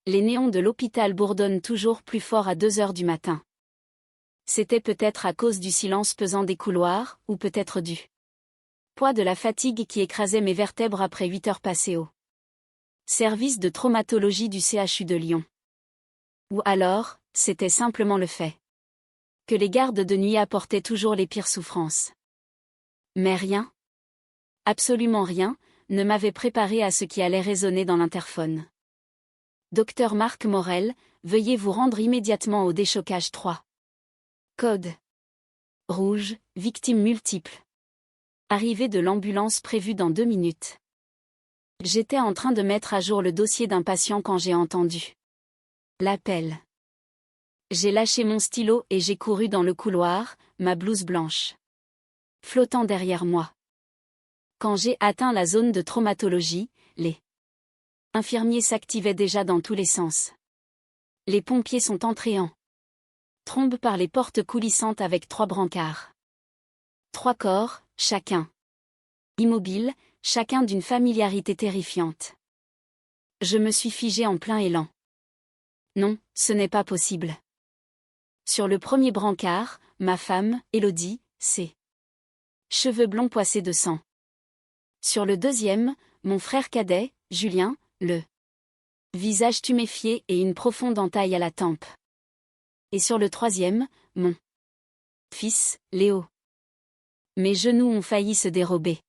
Les néons de l'hôpital bourdonnent toujours plus fort à 2 heures du matin. C'était peut-être à cause du silence pesant des couloirs, ou peut-être du poids de la fatigue qui écrasait mes vertèbres après 8 heures passées au service de traumatologie du CHU de Lyon. Ou alors, c'était simplement le fait que les gardes de nuit apportaient toujours les pires souffrances. Mais rien, absolument rien, ne m'avait préparé à ce qui allait résonner dans l'interphone. Docteur Marc Morel, veuillez vous rendre immédiatement au déchocage 3. Code rouge, victime multiple. Arrivée de l'ambulance prévue dans 2 minutes. J'étais en train de mettre à jour le dossier d'un patient quand j'ai entendu l'appel. J'ai lâché mon stylo et j'ai couru dans le couloir, ma blouse blanche flottant derrière moi. Quand j'ai atteint la zone de traumatologie, les infirmiers s'activaient déjà dans tous les sens. Les pompiers sont entrés en trombe par les portes coulissantes avec 3 brancards. 3 corps, chacun immobile, chacun d'une familiarité terrifiante. Je me suis figé en plein élan. Non, ce n'est pas possible. Sur le premier brancard, ma femme, Élodie, ses cheveux blonds poissés de sang. Sur le deuxième, mon frère cadet, Julien, le visage tuméfié et une profonde entaille à la tempe. Et sur le troisième, mon fils, Léo. Mes genoux ont failli se dérober.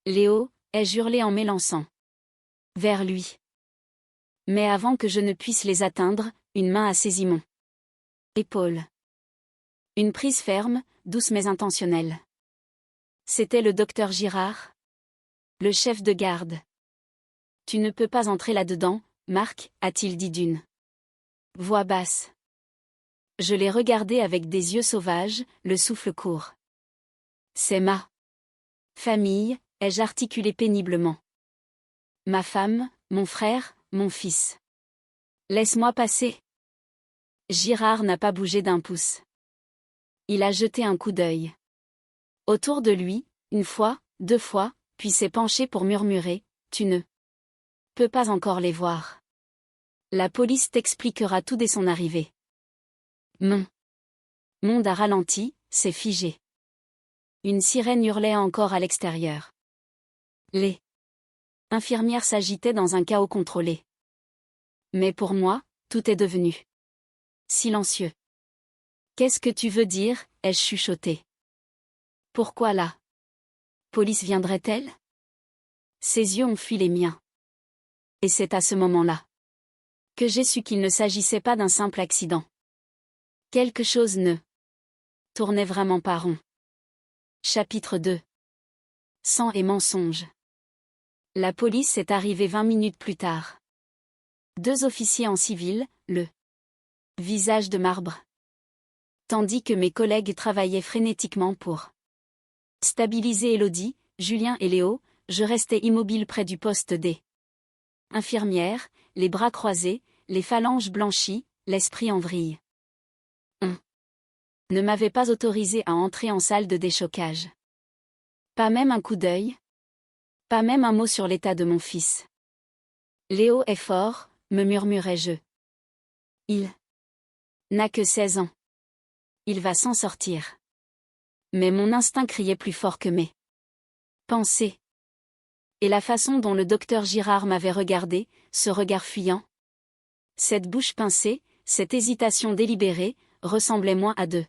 Léo, ai-je hurlé en m'élançant vers lui. Mais avant que je ne puisse les atteindre, une main a saisi mon épaule. Une prise ferme, douce mais intentionnelle. C'était le docteur Girard, le chef de garde. Tu ne peux pas entrer là-dedans, Marc, a-t-il dit d'une voix basse. Je l'ai regardé avec des yeux sauvages, le souffle court. C'est ma famille, ai-je articulé péniblement. Ma femme, mon frère, mon fils. Laisse-moi passer. Girard n'a pas bougé d'un pouce. Il a jeté un coup d'œil autour de lui, 1 fois, 2 fois, puis s'est penché pour murmurer, tu ne peux pas encore les voir. La police t'expliquera tout dès son arrivée. Mon monde a ralenti, s'est figé. Une sirène hurlait encore à l'extérieur. Les infirmières s'agitaient dans un chaos contrôlé. Mais pour moi, tout est devenu silencieux. Qu'est-ce que tu veux dire, ai-je chuchoté. Pourquoi la police viendrait-elle? Ses yeux ont fui les miens. Et c'est à ce moment-là que j'ai su qu'il ne s'agissait pas d'un simple accident. Quelque chose ne tournait vraiment pas rond. Chapitre 2. Sang et mensonges. La police est arrivée 20 minutes plus tard. 2 officiers en civil, le visage de marbre. Tandis que mes collègues travaillaient frénétiquement pour stabiliser Élodie, Julien et Léo, je restais immobile près du poste des infirmières, les bras croisés, les phalanges blanchies, l'esprit en vrille. On ne m'avait pas autorisé à entrer en salle de déchocage. Pas même un coup d'œil. Pas même un mot sur l'état de mon fils. Léo est fort, me murmurai-je. Il n'a que 16 ans. Il va s'en sortir. Mais mon instinct criait plus fort que mes pensées. Et la façon dont le docteur Girard m'avait regardé, ce regard fuyant, cette bouche pincée, cette hésitation délibérée, ressemblait moins à de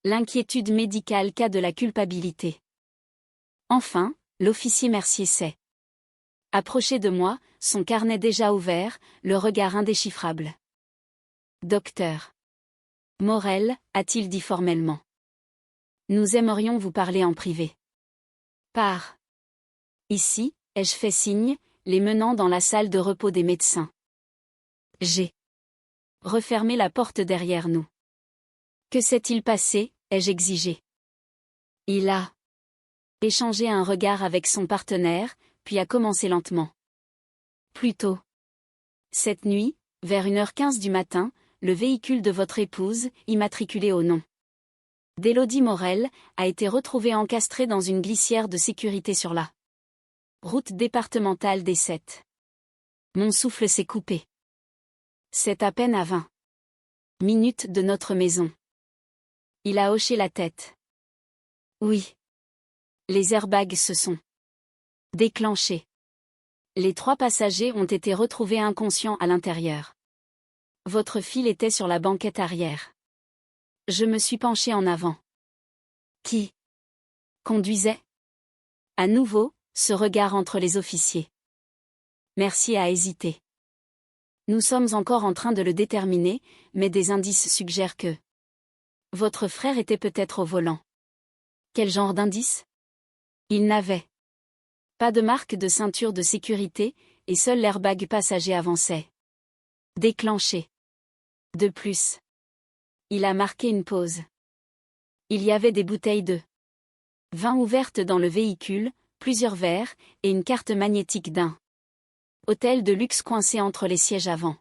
l'inquiétude médicale qu'à de la culpabilité. Enfin, l'officier Mercier s'est approché de moi, son carnet déjà ouvert, le regard indéchiffrable. Docteur Morel, a-t-il dit formellement. Nous aimerions vous parler en privé. Par ici, ai-je fait signe, les menant dans la salle de repos des médecins. J'ai refermé la porte derrière nous. Que s'est-il passé, ai-je exigé. Il a échangé un regard avec son partenaire, puis a commencé lentement. Plus tôt cette nuit, vers 1h15 du matin, le véhicule de votre épouse, immatriculé au nom d'Élodie Morel, a été retrouvé encastré dans une glissière de sécurité sur la route départementale des 7. Mon souffle s'est coupé. C'est à peine à 20 minutes de notre maison. Il a hoché la tête. Oui. Les airbags se sont déclenchés. Les 3 passagers ont été retrouvés inconscients à l'intérieur. Votre fil était sur la banquette arrière. Je me suis penché en avant. Qui conduisait? À nouveau, ce regard entre les officiers. Mercier a hésité. Nous sommes encore en train de le déterminer, mais des indices suggèrent que votre frère était peut-être au volant. Quel genre d'indice? Il n'avait pas de marque de ceinture de sécurité, et seul l'airbag passager avançait. Déclenché. De plus, il a marqué une pause. Il y avait des bouteilles de vin ouvertes dans le véhicule, plusieurs verres, et une carte magnétique d'un hôtel de luxe coincé entre les sièges avant.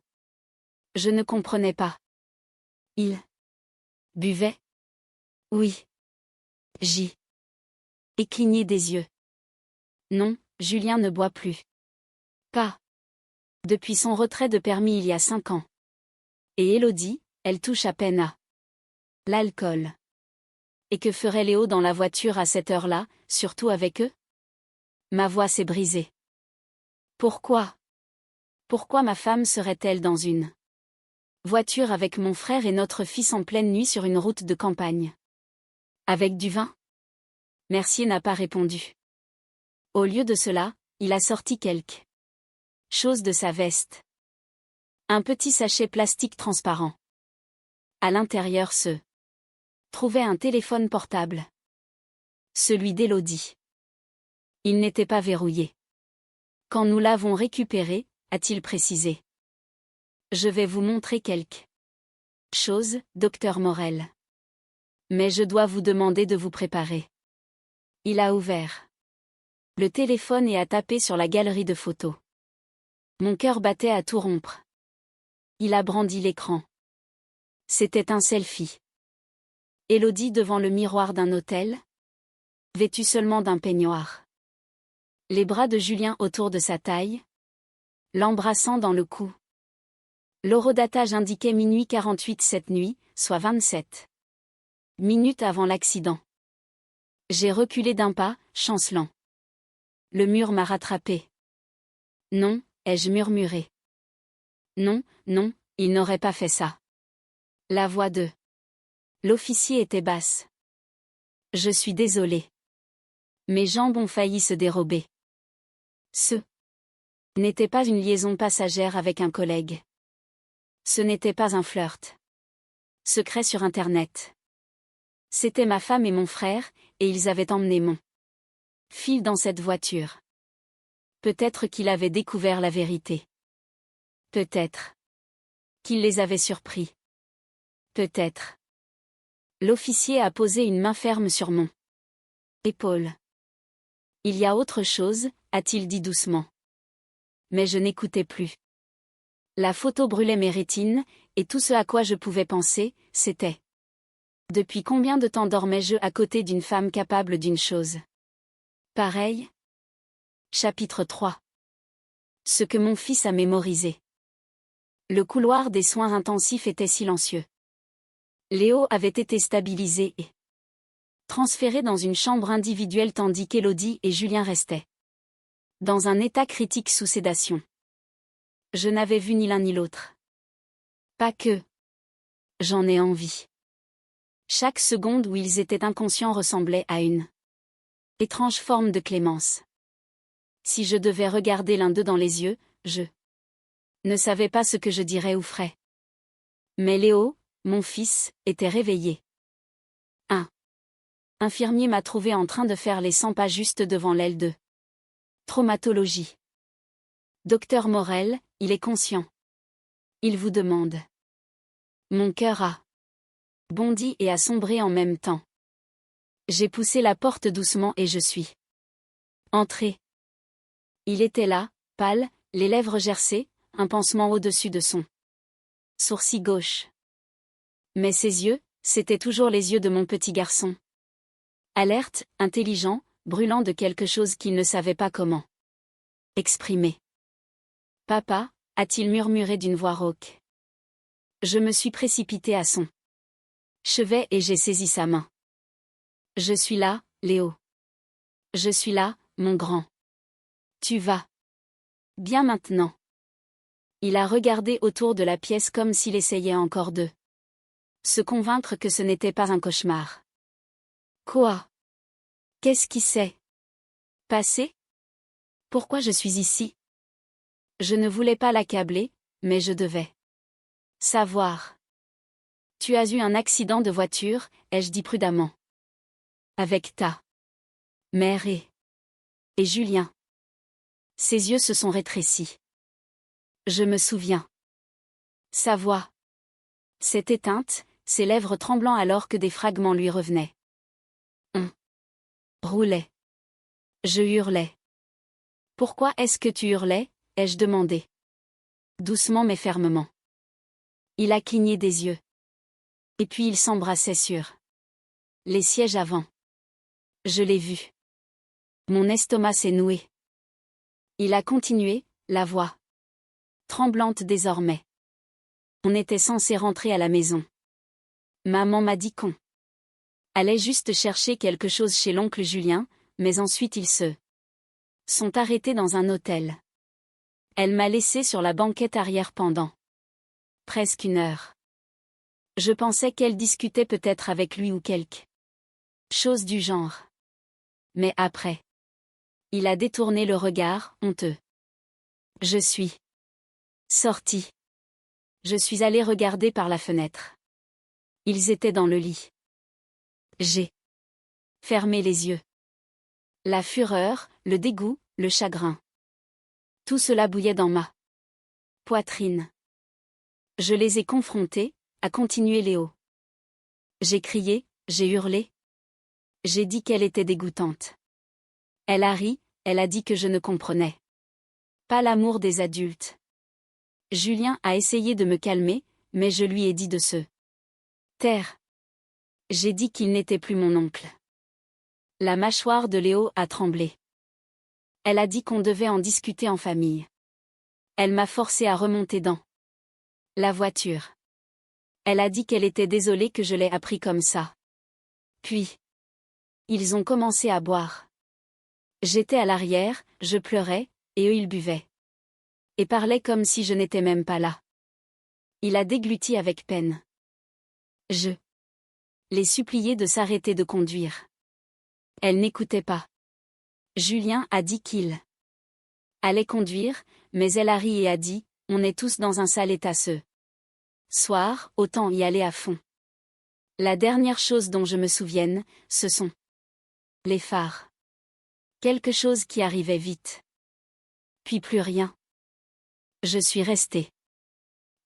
Je ne comprenais pas. Il buvait? Oui. J'y ai cligné des yeux. Non, Julien ne boit plus. Pas depuis son retrait de permis il y a 5 ans. Et Élodie, elle touche à peine à l'alcool. Et que ferait Léo dans la voiture à cette heure-là, surtout avec eux? Ma voix s'est brisée. Pourquoi? Pourquoi ma femme serait-elle dans une voiture avec mon frère et notre fils en pleine nuit sur une route de campagne? Avec du vin? Mercier n'a pas répondu. Au lieu de cela, il a sorti quelque chose de sa veste. Un petit sachet plastique transparent. À l'intérieur se trouvait un téléphone portable. Celui d'Élodie. Il n'était pas verrouillé. Quand nous l'avons récupéré, a-t-il précisé. Je vais vous montrer quelque chose, docteur Morel. Mais je dois vous demander de vous préparer. Il a ouvert le téléphone et a tapé sur la galerie de photos. Mon cœur battait à tout rompre. Il a brandi l'écran. C'était un selfie. Élodie devant le miroir d'un hôtel, vêtue seulement d'un peignoir. Les bras de Julien autour de sa taille, l'embrassant dans le cou. L'horodatage indiquait minuit 48 cette nuit, soit 27 minutes avant l'accident. J'ai reculé d'un pas, chancelant. Le mur m'a rattrapé. Non, ai-je murmuré. Non, non, il n'aurait pas fait ça. La voix de l'officier était basse. Je suis désolé. Mes jambes ont failli se dérober. Ce n'était pas une liaison passagère avec un collègue. Ce n'était pas un flirt secret sur Internet. C'était ma femme et mon frère, et ils avaient emmené mon fils dans cette voiture. Peut-être qu'il avait découvert la vérité. Peut-être qu'il les avait surpris. Peut-être. L'officier a posé une main ferme sur mon épaule. Il y a autre chose, a-t-il dit doucement. Mais je n'écoutais plus. La photo brûlait mes rétines, et tout ce à quoi je pouvais penser, c'était: depuis combien de temps dormais-je à côté d'une femme capable d'une chose pareille? Chapitre 3. Ce que mon fils a mémorisé. Le couloir des soins intensifs était silencieux. Léo avait été stabilisé et transféré dans une chambre individuelle tandis qu'Élodie et Julien restaient dans un état critique sous sédation. Je n'avais vu ni l'un ni l'autre. Pas que j'en ai envie. Chaque seconde où ils étaient inconscients ressemblait à une étrange forme de clémence. Si je devais regarder l'un d'eux dans les yeux, je ne savais pas ce que je dirais ou ferais. Mais Léo, mon fils, était réveillé. Un infirmier m'a trouvé en train de faire les 100 pas juste devant l'aile de traumatologie. Docteur Morel, il est conscient. Il vous demande. Mon cœur a bondi et a sombré en même temps. J'ai poussé la porte doucement et je suis entré. Il était là, pâle, les lèvres gercées, un pansement au-dessus de son sourcil gauche. Mais ses yeux, c'étaient toujours les yeux de mon petit garçon. Alerte, intelligent, brûlant de quelque chose qu'il ne savait pas comment exprimer. Papa, a-t-il murmuré d'une voix rauque. Je me suis précipitée à son chevet et j'ai saisi sa main. Je suis là, Léo. Je suis là, mon grand. Tu vas bien maintenant. Il a regardé autour de la pièce comme s'il essayait encore de se convaincre que ce n'était pas un cauchemar. Quoi? Qu'est-ce qui s'est passé? Pourquoi je suis ici? Je ne voulais pas l'accabler, mais je devais savoir. Tu as eu un accident de voiture, ai-je dit prudemment. Avec ta mère et Julien. Ses yeux se sont rétrécis. Je me souviens. Sa voix s'est éteinte, ses lèvres tremblant alors que des fragments lui revenaient. On roulait. Je hurlais. Pourquoi est-ce que tu hurlais? Ai-je demandé. Doucement mais fermement. Il a cligné des yeux. Et puis il s'embrassait sur les sièges avant. Je l'ai vu. Mon estomac s'est noué. Il a continué, la voix tremblante désormais. On était censé rentrer à la maison. Maman m'a dit qu'on allait juste chercher quelque chose chez l'oncle Julien, mais ensuite ils se sont arrêtés dans un hôtel. Elle m'a laissé sur la banquette arrière pendant presque 1 heure. Je pensais qu'elle discutait peut-être avec lui ou quelque chose du genre. Mais après, il a détourné le regard, honteux. Je suis sortie. Je suis allée regarder par la fenêtre. Ils étaient dans le lit. J'ai fermé les yeux. La fureur, le dégoût, le chagrin. Tout cela bouillait dans ma poitrine. Je les ai confrontés, a continué Léo. J'ai crié, j'ai hurlé. J'ai dit qu'elle était dégoûtante. Elle a ri, elle a dit que je ne comprenais pas l'amour des adultes. Julien a essayé de me calmer, mais je lui ai dit de se taire. J'ai dit qu'il n'était plus mon oncle. La mâchoire de Léo a tremblé. Elle a dit qu'on devait en discuter en famille. Elle m'a forcé à remonter dans la voiture. Elle a dit qu'elle était désolée que je l'ai appris comme ça. Puis, ils ont commencé à boire. J'étais à l'arrière, je pleurais, et eux ils buvaient. Et parlaient comme si je n'étais même pas là. Il a dégluti avec peine. Je les suppliais de s'arrêter de conduire. Elle n'écoutait pas. Julien a dit qu'il allait conduire, mais elle a ri et a dit, on est tous dans un sale état ce soir, autant y aller à fond. La dernière chose dont je me souvienne, ce sont les phares. Quelque chose qui arrivait vite. Puis plus rien. Je suis resté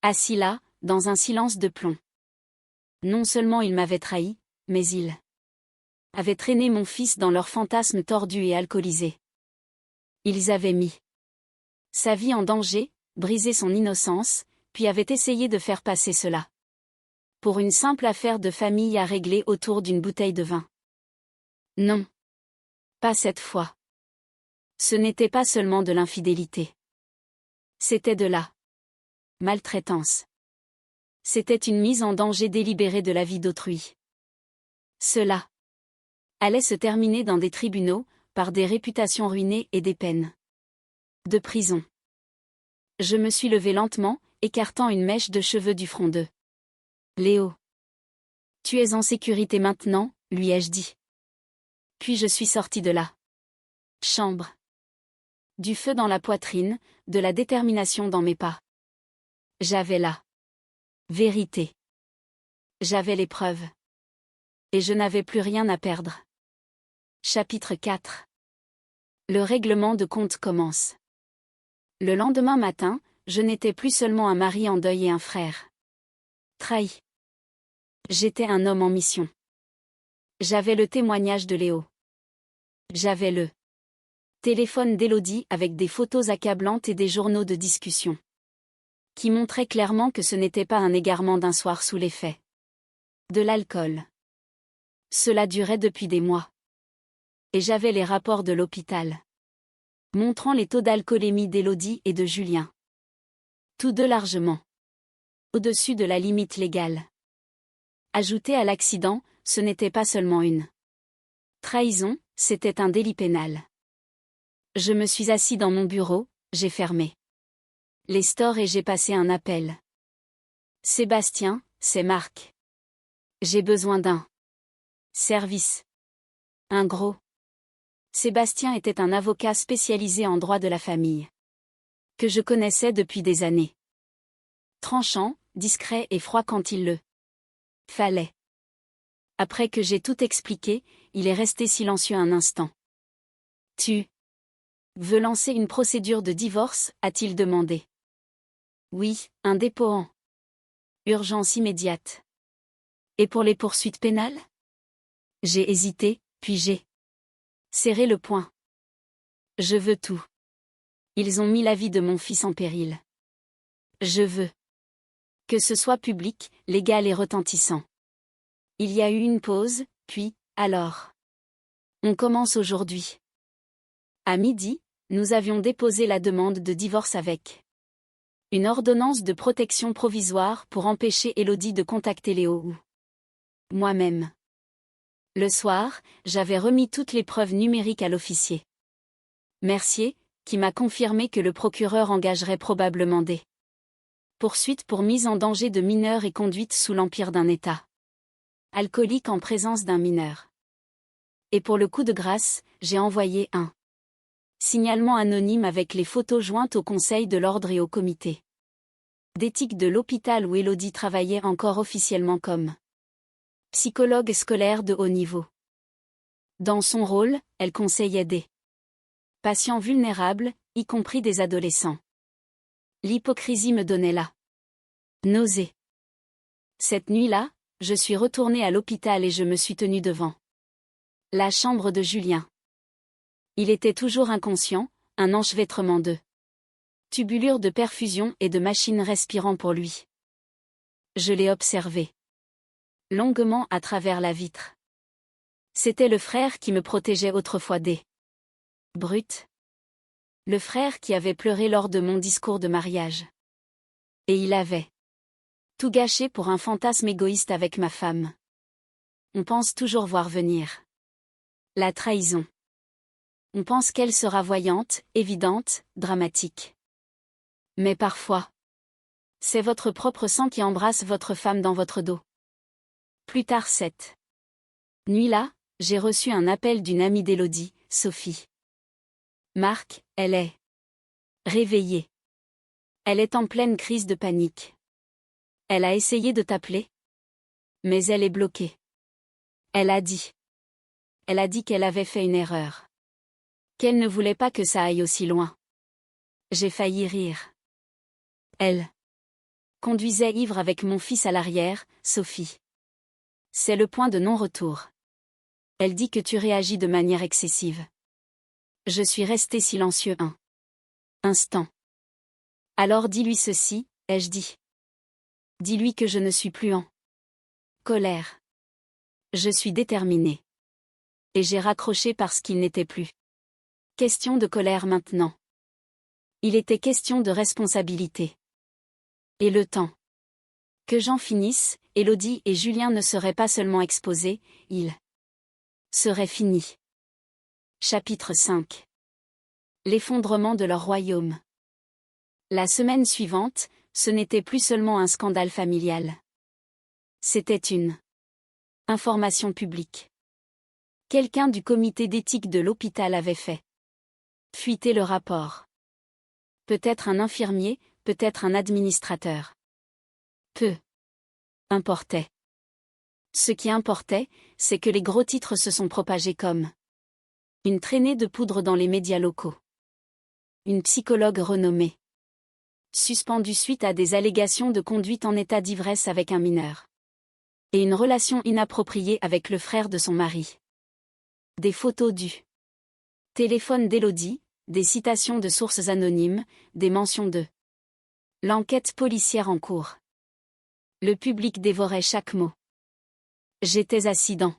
assis là, dans un silence de plomb. Non seulement il m'avait trahi, mais il avait traîné mon fils dans leur fantasme tordu et alcoolisé. Ils avaient mis sa vie en danger, brisé son innocence, puis avaient essayé de faire passer cela pour une simple affaire de famille à régler autour d'une bouteille de vin. Non. Pas cette fois. Ce n'était pas seulement de l'infidélité. C'était de la maltraitance. C'était une mise en danger délibérée de la vie d'autrui. Cela allait se terminer dans des tribunaux, par des réputations ruinées et des peines de prison. Je me suis levé lentement, écartant une mèche de cheveux du front de Léo. Tu es en sécurité maintenant, lui ai-je dit. Puis je suis sorti de la chambre. Du feu dans la poitrine, de la détermination dans mes pas. J'avais la vérité. J'avais les preuves. Et je n'avais plus rien à perdre. Chapitre 4. Le règlement de compte commence. Le lendemain matin, je n'étais plus seulement un mari en deuil et un frère trahi. J'étais un homme en mission. J'avais le témoignage de Léo. J'avais le téléphone d'Élodie avec des photos accablantes et des journaux de discussion qui montraient clairement que ce n'était pas un égarement d'un soir sous l'effet de l'alcool. Cela durait depuis des mois. Et j'avais les rapports de l'hôpital montrant les taux d'alcoolémie d'Élodie et de Julien. Tous deux largement Au-dessus de la limite légale. Ajouté à l'accident, ce n'était pas seulement une trahison, c'était un délit pénal. Je me suis assis dans mon bureau, j'ai fermé les stores et j'ai passé un appel. Sébastien, c'est Marc. J'ai besoin d'un service. Un gros. Sébastien était un avocat spécialisé en droit de la famille, que je connaissais depuis des années. Tranchant, discret et froid quand il le fallait. Après que j'ai tout expliqué, il est resté silencieux un instant. Tu veux lancer une procédure de divorce, a-t-il demandé. Oui, un dépôt en urgence immédiate. Et pour les poursuites pénales? J'ai hésité, puis j'ai serré le poing. Je veux tout. Ils ont mis la vie de mon fils en péril. Je veux que ce soit public, légal et retentissant. Il y a eu une pause, puis, alors. On commence aujourd'hui. À midi, nous avions déposé la demande de divorce avec une ordonnance de protection provisoire pour empêcher Élodie de contacter Léo ou moi-même. Le soir, j'avais remis toutes les preuves numériques à l'officier Mercier, qui m'a confirmé que le procureur engagerait probablement des poursuites pour mise en danger de mineurs et conduite sous l'empire d'un état alcoolique en présence d'un mineur. Et pour le coup de grâce, j'ai envoyé un signalement anonyme avec les photos jointes au Conseil de l'ordre et au comité d'éthique de l'hôpital où Élodie travaillait encore officiellement comme psychologue scolaire de haut niveau. Dans son rôle, elle conseillait des patients vulnérables, y compris des adolescents. L'hypocrisie me donnait la nausée. Cette nuit-là, je suis retournée à l'hôpital et je me suis tenue devant la chambre de Julien. Il était toujours inconscient, un enchevêtrement de tubulures de perfusion et de machines respirant pour lui. Je l'ai observé longuement à travers la vitre. C'était le frère qui me protégeait autrefois des brutes. Le frère qui avait pleuré lors de mon discours de mariage. Et il avait tout gâché pour un fantasme égoïste avec ma femme. On pense toujours voir venir la trahison. On pense qu'elle sera voyante, évidente, dramatique. Mais parfois, c'est votre propre sang qui embrasse votre femme dans votre dos. Plus tard cette nuit-là, j'ai reçu un appel d'une amie d'Élodie, Sophie. Marc, elle est réveillée. Elle est en pleine crise de panique. Elle a essayé de t'appeler, mais elle est bloquée. Elle a dit qu'elle avait fait une erreur. Qu'elle ne voulait pas que ça aille aussi loin. J'ai failli rire. Elle conduisait ivre avec mon fils à l'arrière, Sophie. C'est le point de non-retour. Elle dit que tu réagis de manière excessive. Je suis resté silencieux un instant. Alors dis-lui ceci, ai-je dit. Dis-lui que je ne suis plus en colère. Je suis déterminée. Et j'ai raccroché parce qu'il n'était plus question de colère maintenant. Il était question de responsabilité. Et le temps que j'en finisse, Élodie et Julien ne seraient pas seulement exposés, ils seraient finis. Chapitre 5. L'effondrement de leur royaume. La semaine suivante, ce n'était plus seulement un scandale familial. C'était une information publique. Quelqu'un du comité d'éthique de l'hôpital avait fait fuiter le rapport. Peut-être un infirmier, peut-être un administrateur. Peu importait. Ce qui importait, c'est que les gros titres se sont propagés comme une traînée de poudre dans les médias locaux. Une psychologue renommée suspendue suite à des allégations de conduite en état d'ivresse avec un mineur. Et une relation inappropriée avec le frère de son mari. Des photos du téléphone d'Élodie, des citations de sources anonymes, des mentions de l'enquête policière en cours. Le public dévorait chaque mot. J'étais assis dans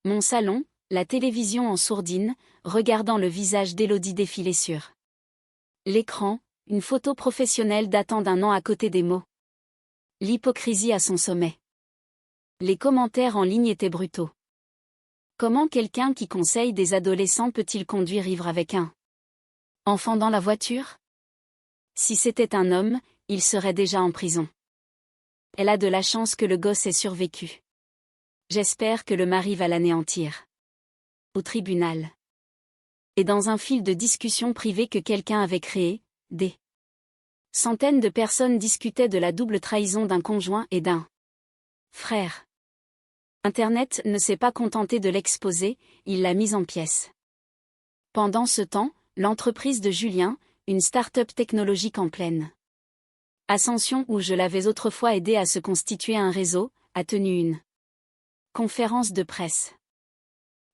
mon salon, la télévision en sourdine, regardant le visage d'Élodie défiler sur l'écran, une photo professionnelle datant d'un an à côté des mots L'hypocrisie à son sommet. Les commentaires en ligne étaient brutaux. Comment quelqu'un qui conseille des adolescents peut-il conduire ivre avec un enfant dans la voiture? Si c'était un homme, il serait déjà en prison. Elle a de la chance que le gosse ait survécu. J'espère que le mari va l'anéantir. Au tribunal. Et dans un fil de discussion privée que quelqu'un avait créé, des centaines de personnes discutaient de la double trahison d'un conjoint et d'un frère. Internet ne s'est pas contenté de l'exposer, il l'a mise en pièces. Pendant ce temps, l'entreprise de Julien, une start-up technologique en pleine ascension où je l'avais autrefois aidé à se constituer un réseau, a tenu une conférence de presse.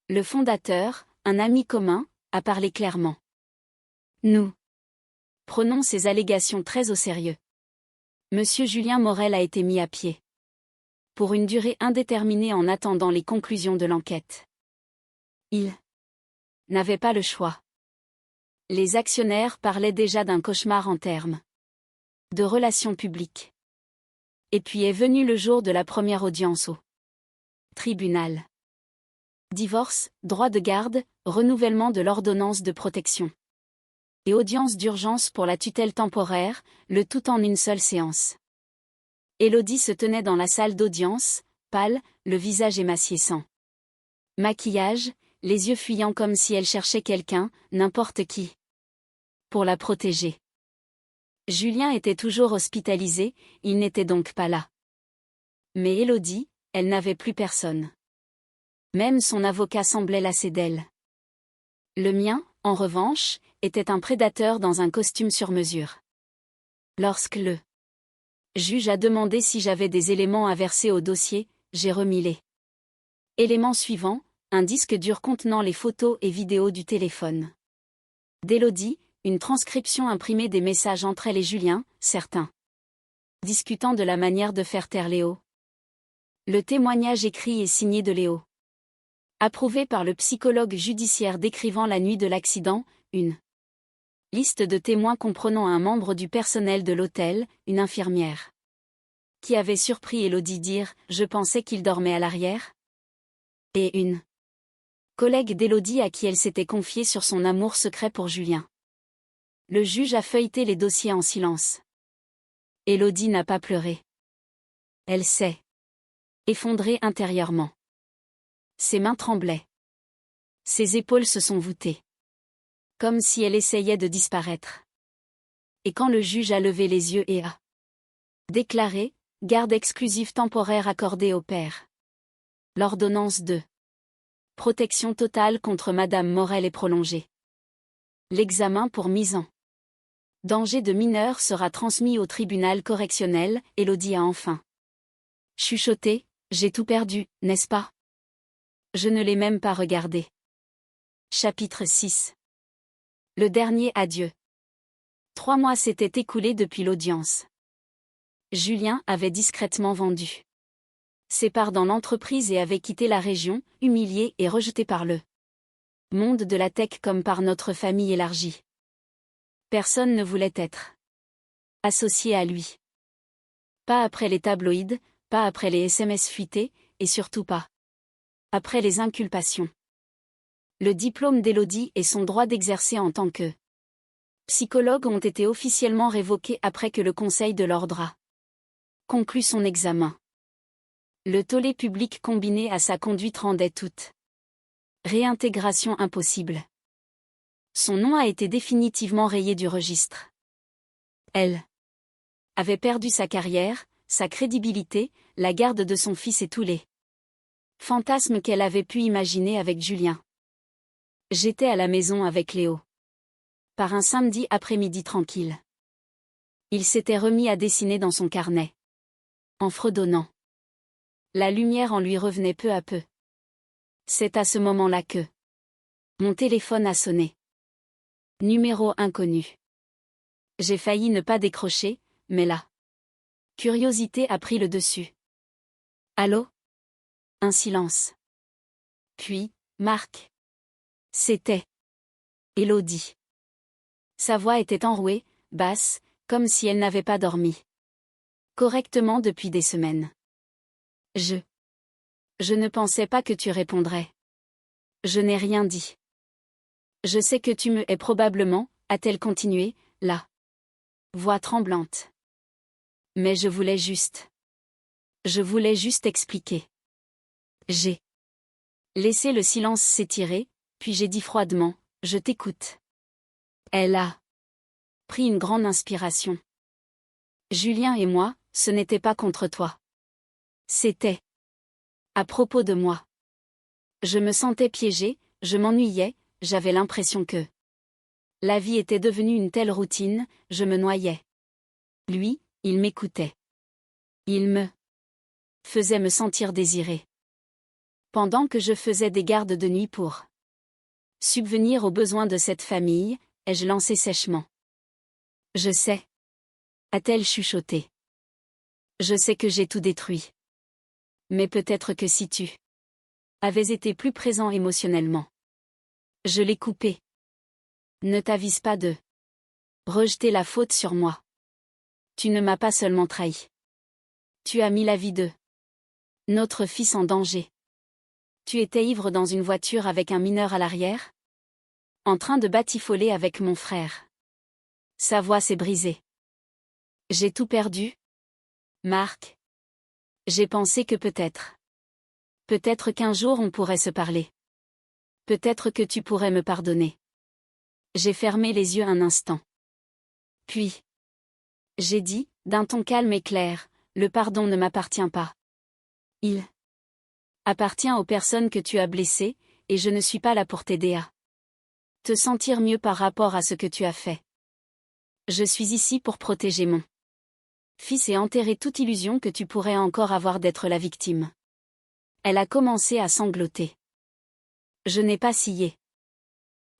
Le fondateur, un ami commun, a parlé clairement. Nous prenons ces allégations très au sérieux. Monsieur Julien Morel a été mis à pied. Pour une durée indéterminée en attendant les conclusions de l'enquête. Il n'avait pas le choix. Les actionnaires parlaient déjà d'un cauchemar en termes de relations publiques. Et puis est venu le jour de la première audience au tribunal. Divorce, droit de garde, renouvellement de l'ordonnance de protection. Et audience d'urgence pour la tutelle temporaire, le tout en une seule séance. Élodie se tenait dans la salle d'audience, pâle, le visage émacié sans maquillage, les yeux fuyants comme si elle cherchait quelqu'un, n'importe qui, pour la protéger. Julien était toujours hospitalisé, il n'était donc pas là. Mais Élodie, elle n'avait plus personne. Même son avocat semblait lassé d'elle. Le mien, en revanche, était un prédateur dans un costume sur mesure. Lorsque le juge a demandé si j'avais des éléments à verser au dossier, j'ai remis les éléments suivants, un disque dur contenant les photos et vidéos du téléphone d'Élodie, une transcription imprimée des messages entre elle et Julien, certains discutant de la manière de faire taire Léo. Le témoignage écrit et signé de Léo. Approuvé par le psychologue judiciaire décrivant la nuit de l'accident, une liste de témoins comprenant un membre du personnel de l'hôtel, une infirmière, qui avait surpris Élodie dire « Je pensais qu'il dormait à l'arrière » et une collègue d'Élodie à qui elle s'était confiée sur son amour secret pour Julien. Le juge a feuilleté les dossiers en silence. Élodie n'a pas pleuré. Elle s'est effondrée intérieurement. Ses mains tremblaient. Ses épaules se sont voûtées. Comme si elle essayait de disparaître. Et quand le juge a levé les yeux et a déclaré « Garde exclusive temporaire accordée au père ». L'ordonnance de protection totale contre Madame Morel est prolongée. L'examen pour mise en danger de mineur sera transmis au tribunal correctionnel, Élodie a enfin chuchoté « J'ai tout perdu, n'est-ce pas ? Je ne l'ai même pas regardé. » Chapitre 6. Le dernier adieu. 3 mois s'étaient écoulés depuis l'audience. Julien avait discrètement vendu ses parts dans l'entreprise et avait quitté la région, humilié et rejeté par le monde de la tech comme par notre famille élargie. Personne ne voulait être associé à lui. Pas après les tabloïds, pas après les SMS fuités, et surtout pas après les inculpations. Le diplôme d'Élodie et son droit d'exercer en tant que psychologue ont été officiellement révoqués après que le Conseil de l'Ordre a conclu son examen. Le tollé public combiné à sa conduite rendait toute réintégration impossible. Son nom a été définitivement rayé du registre. Elle avait perdu sa carrière, sa crédibilité, la garde de son fils et tous les fantasmes qu'elle avait pu imaginer avec Julien. J'étais à la maison avec Léo. Par un samedi après-midi tranquille. Il s'était remis à dessiner dans son carnet. En fredonnant. La lumière en lui revenait peu à peu. C'est à ce moment-là que mon téléphone a sonné. Numéro inconnu. J'ai failli ne pas décrocher, mais la curiosité a pris le dessus. Allô ? Un silence. Puis, Marc. C'était Élodie. Sa voix était enrouée, basse, comme si elle n'avait pas dormi. Correctement depuis des semaines. Je ne pensais pas que tu répondrais. Je n'ai rien dit. Je sais que tu me hais probablement, a-t-elle continué, la voix tremblante. Mais je voulais juste expliquer. J'ai laissé le silence s'étirer, puis j'ai dit froidement, je t'écoute. Elle a pris une grande inspiration. Julien et moi, ce n'était pas contre toi. C'était à propos de moi. Je me sentais piégée, je m'ennuyais, j'avais l'impression que la vie était devenue une telle routine, je me noyais. Lui, il m'écoutait. Il me faisait me sentir désirée. Pendant que je faisais des gardes de nuit pour subvenir aux besoins de cette famille, ai-je lancé sèchement. Je sais. A-t-elle chuchoté. Je sais que j'ai tout détruit. Mais peut-être que si tu avais été plus présent émotionnellement. Je l'ai coupé. Ne t'avise pas de rejeter la faute sur moi. Tu ne m'as pas seulement trahi. Tu as mis la vie de notre fils en danger. Tu étais ivre dans une voiture avec un mineur à l'arrière? En train de batifoler avec mon frère. Sa voix s'est brisée. J'ai tout perdu? Marc. J'ai pensé que peut-être. Peut-être qu'un jour on pourrait se parler. Peut-être que tu pourrais me pardonner. J'ai fermé les yeux un instant. Puis. J'ai dit, d'un ton calme et clair, le pardon ne m'appartient pas. Il appartient aux personnes que tu as blessées, et je ne suis pas là pour t'aider à te sentir mieux par rapport à ce que tu as fait. Je suis ici pour protéger mon fils et enterrer toute illusion que tu pourrais encore avoir d'être la victime. Elle a commencé à sangloter. Je n'ai pas scié.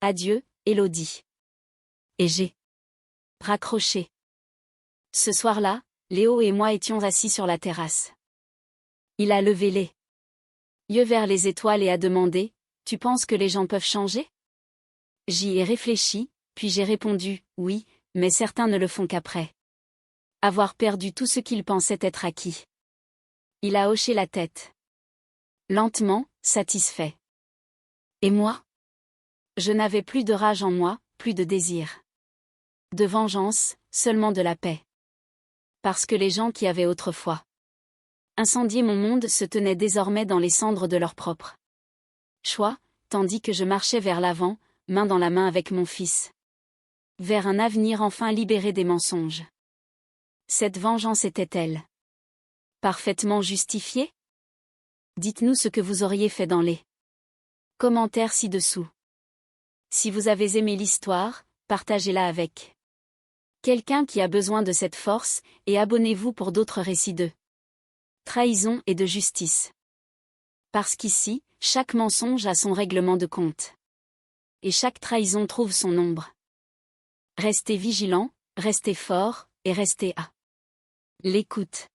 Adieu, Élodie. Et j'ai raccroché. Ce soir-là, Léo et moi étions assis sur la terrasse. Il a levé les yeux vers les étoiles et a demandé, « Tu penses que les gens peuvent changer ?» J'y ai réfléchi, puis j'ai répondu, « Oui, mais certains ne le font qu'après avoir perdu tout ce qu'ils pensaient être acquis. » Il a hoché la tête. Lentement, satisfait. Et moi? Je n'avais plus de rage en moi, plus de désir. De vengeance, seulement de la paix. Parce que les gens qui avaient autrefois incendié mon monde se tenaient désormais dans les cendres de leur propre choix, tandis que je marchais vers l'avant, main dans la main avec mon fils. Vers un avenir enfin libéré des mensonges. Cette vengeance était-elle parfaitement justifiée? Dites-nous ce que vous auriez fait dans les commentaires ci-dessous. Si vous avez aimé l'histoire, partagez-la avec quelqu'un qui a besoin de cette force, et abonnez-vous pour d'autres récits de trahison et de justice. Parce qu'ici, chaque mensonge a son règlement de compte. Et chaque trahison trouve son ombre. Restez vigilants, restez forts, et restez à l'écoute.